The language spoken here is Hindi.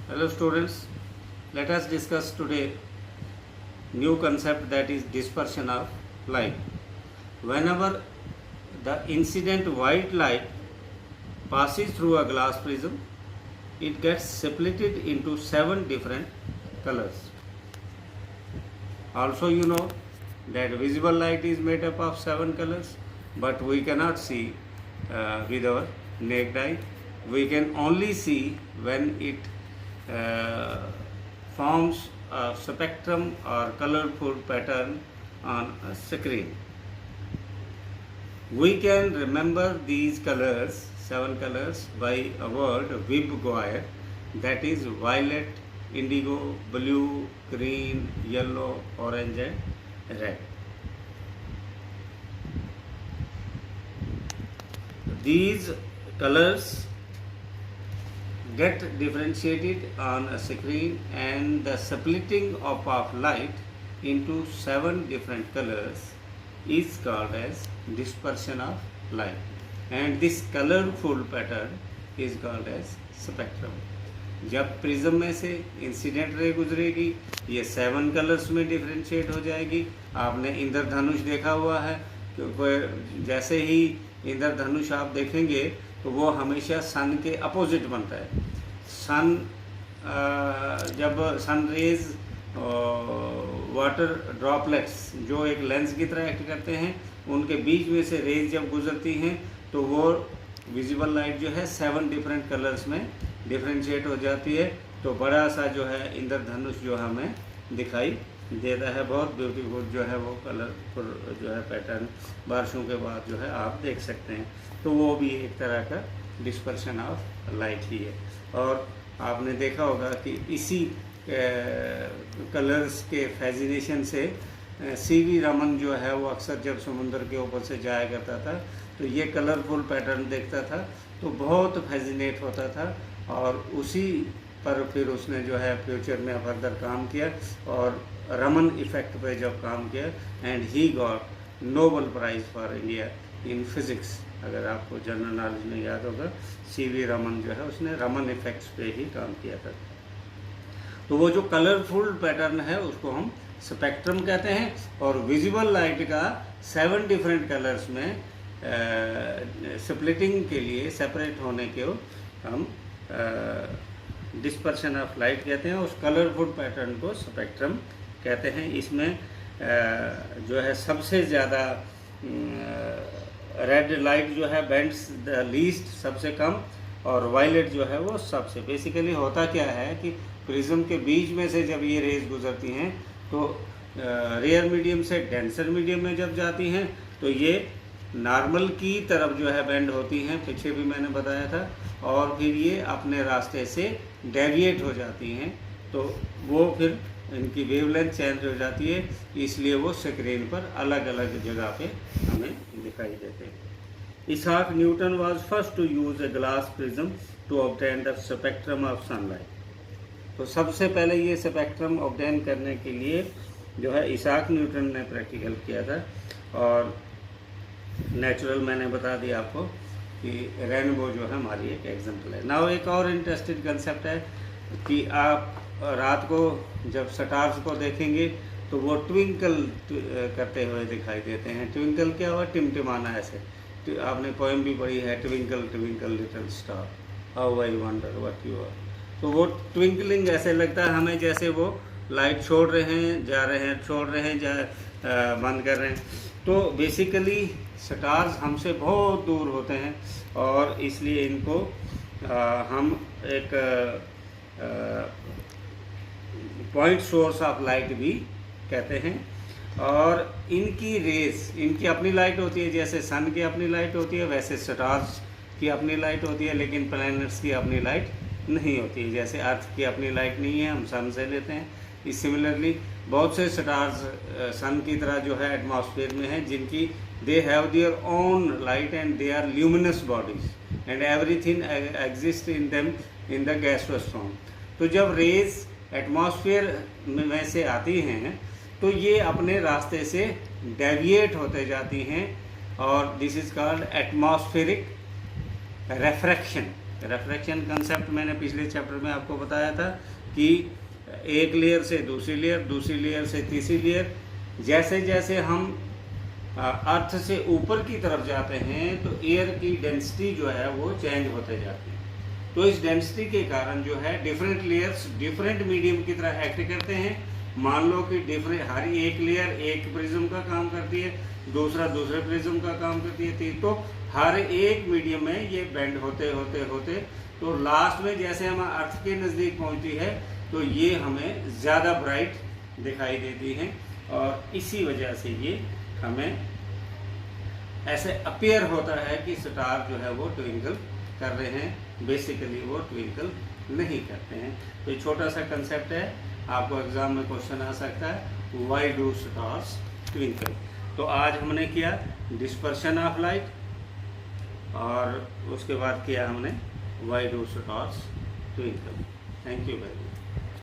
Hello students, let us discuss today new concept, that is dispersion of light. Whenever the incident white light passes through a glass prism, it gets split into 7 different colors. Also you know that visible light is made up of 7 colors, but we cannot see with our naked eye. We can only see when it forms a spectrum or colorful pattern on a screen. We can remember these colors, 7 colors, by a word VIBGYOR, that is violet, indigo, blue, green, yellow, orange and red. These colors get differentiated on a screen, and the splitting of light into 7 different colors is called as dispersion of light, and this colorful pattern is called as spectrum. जब प्रिज्म में से इंसिडेंट रे गुजरेगी, ये 7 कलर्स में डिफ्रेंशिएट हो जाएगी. आपने इंद्रधनुष देखा हुआ है, क्योंकि जैसे ही इंद्रधनुष आप देखेंगे तो वो हमेशा सन के अपोजिट बनता है. सन जब सन रेज वाटर ड्रॉपलेट्स जो एक लेंस की तरह एक्ट करते हैं, उनके बीच में से रेज जब गुजरती हैं तो वो विजिबल लाइट जो है 7 डिफरेंट कलर्स में डिफ्रेंशिएट हो जाती है. तो बड़ा सा जो है इंद्रधनुष जो हमें दिखाई देता है, बहुत ब्यूटीफुल जो है वो कलरफुल जो है पैटर्न बारिशों के बाद जो है आप देख सकते हैं. तो वो भी एक तरह का डिस्पर्शन ऑफ लाइट ही है. और आपने देखा होगा कि इसी कलर्स के फैसिनेशन से सीवी रमन जो है वो अक्सर जब समुंदर के ऊपर से जाया करता था तो ये कलरफुल पैटर्न देखता था तो बहुत फैसिनेट होता था, और उसी पर फिर उसने जो है फ्यूचर में फर्दर काम किया और रमन इफ़ेक्ट पे जब काम किया, and he got Nobel prize for India in physics. अगर आपको जनरल नॉलेज में याद होगा, सीवी रमन जो है उसने रमन इफ़ेक्ट्स पे ही काम किया था. तो वो जो कलरफुल पैटर्न है उसको हम स्पेक्ट्रम कहते हैं, और विजिबल लाइट का 7 डिफरेंट कलर्स में स्प्लिटिंग के लिए सेपरेट होने के हम डिस्पर्शन ऑफ लाइट कहते हैं. उस कलरफुल पैटर्न को स्पेक्ट्रम कहते हैं. इसमें जो है सबसे ज़्यादा रेड लाइट जो है बेंड्स द लीस्ट, सबसे कम, और वायलेट जो है वो सबसे. बेसिकली होता क्या है कि प्रिज्म के बीच में से जब ये रेज गुजरती हैं तो रेयर मीडियम से डेंसर मीडियम में जब जाती हैं तो ये नॉर्मल की तरफ जो है बेंड होती हैं, पीछे भी मैंने बताया था, और फिर ये अपने रास्ते से डेविएट हो जाती हैं. तो वो फिर इनकी वेवलेंथ चेंज हो जाती है, इसलिए वो स्क्रीन पर अलग अलग जगह पे हमें दिखाई देते हैं. Isaac Newton was first to use a glass prism to obtain the spectrum of sunlight. तो सबसे पहले ये स्पेक्ट्रम ऑब्टेन करने के लिए जो है इसाक न्यूटन ने प्रैक्टिकल किया था. और नेचुरल मैंने बता दिया आपको कि रेनबो जो है हमारी एक एग्जांपल है. नाउ एक और इंटरेस्टिंग कंसेप्ट है कि आप रात को जब स्टार्स को देखेंगे तो वो ट्विंकल करते हुए दिखाई देते हैं. ट्विंकल क्या हुआ? टिमटिमाना ऐसे. आपने पोएम भी पढ़ी है, twinkle twinkle little star how I wonder what you are. तो वो ट्विंकलिंग ऐसे लगता है हमें जैसे वो लाइट छोड़ रहे हैं, जा रहे हैं, छोड़ रहे हैं, बंद कर रहे हैं. तो बेसिकली स्टार्स हमसे बहुत दूर होते हैं, और इसलिए इनको हम एक पॉइंट सोर्स ऑफ लाइट भी कहते हैं. और इनकी रेस, इनकी अपनी लाइट होती है, जैसे सन की अपनी लाइट होती है वैसे स्टार्स की अपनी लाइट होती है, लेकिन प्लैनेट्स की अपनी लाइट नहीं होती है. जैसे अर्थ की अपनी लाइट नहीं है, हम सन से लेते हैं. इस सिमिलरली बहुत से स्टार्स सन की तरह जो है एटमॉस्फेयर में हैं, जिनकी they have their own light and they are luminous bodies and everything exist in them in the gaseous form. तो जब रेज एटमॉस्फेयर में से आती हैं तो ये अपने रास्ते से डेविएट होते जाती हैं, और this is called atmospheric refraction. Refraction concept मैंने पिछले चैप्टर में आपको बताया था कि एक लेयर से दूसरी लेयर से तीसरी लेयर, जैसे जैसे हम अर्थ से ऊपर की तरफ जाते हैं तो एयर की डेंसिटी जो है वो चेंज होते जाती है। तो इस डेंसिटी के कारण जो है डिफरेंट लेयर्स डिफरेंट मीडियम की तरह एक्ट करते हैं। मान लो कि हर एक लेयर एक प्रिज्म का काम करती है, दूसरे प्रिज्म का काम करती है, तो हर एक मीडियम में ये बेंड होते होते होते तो लास्ट में जैसे हम अर्थ के नज़दीक पहुंचती है तो ये हमें ज़्यादा ब्राइट दिखाई देती हैं, और इसी वजह से ये हमें ऐसे अपीयर होता है कि स्टार जो है वो ट्विंकल कर रहे हैं। बेसिकली वो ट्विंकल नहीं करते हैं। तो ये छोटा सा कंसेप्ट है, आपको एग्जाम में क्वेश्चन आ सकता है, व्हाई डू स्टार्स ट्विंकल। तो आज हमने किया डिस्पर्शन ऑफ लाइट, और उसके बाद किया हमने why do stars twinkle. Thank you very much.